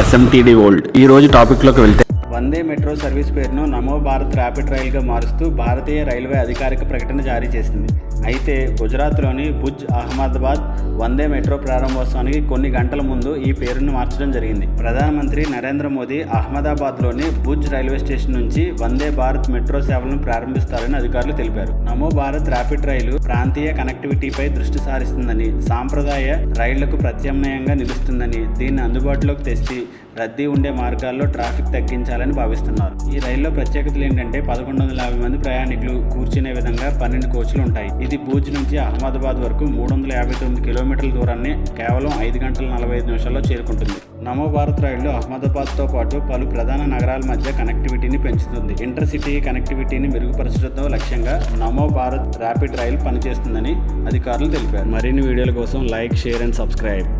SMTD World. ఈ రోజు టాపిక్లోకి వెళ్తే వందే మెట్రో సర్వీస్ పేరును నమో భారత్ ర్యాపిడ్ రైల్గా మారుస్తూ భారతీయ రైల్వే అధికారిక ప్రకటన జారీ చేసింది. అయితే గుజరాత్లోని భుజ్ అహ్మదాబాద్ వందే మెట్రో ప్రారంభోత్సవానికి కొన్ని గంటల ముందు ఈ పేరును మార్చడం జరిగింది. ప్రధానమంత్రి నరేంద్ర మోదీ అహ్మదాబాద్లోని భుజ్ రైల్వే స్టేషన్ నుంచి వందే భారత్ మెట్రో సేవలను ప్రారంభిస్తారని అధికారులు తెలిపారు. నమో భారత్ ర్యాపిడ్ రైలు ప్రాంతీయ కనెక్టివిటీపై దృష్టి సారిస్తుందని, సాంప్రదాయ రైళ్లకు ప్రత్యామ్నాయంగా నిలుస్తుందని, దీన్ని అందుబాటులోకి తెచ్చి రద్దీ ఉండే మార్గాల్లో ట్రాఫిక్ తగ్గించాలని భావిస్తున్నారు. ఈ రైల్లో ప్రత్యేకతలు ఏంటంటే 1150 మంది ప్రయాణికులు కూర్చునే విధంగా 12 కోచ్లు ఉంటాయి. ఇది భూజ్ నుంచి అహ్మదాబాద్ వరకు 359 కిలోమీటర్ల దూరాన్ని కేవలం 5 గంటల 45 నిమిషాల్లో చేరుకుంటుంది. నమో భారత్ రైళ్లు అహ్మదాబాద్తో పాటు పలు ప్రధాన నగరాల మధ్య కనెక్టివిటీని పెంచుతుంది. ఇంటర్సిటీ కనెక్టివిటీని మెరుగుపరచడంతో లక్ష్యంగా నమో భారత్ ర్యాపిడ్ రైలు పనిచేస్తుందని అధికారులు తెలిపారు. మరిన్ని వీడియోల కోసం లైక్, షేర్ అండ్ సబ్స్క్రైబ్.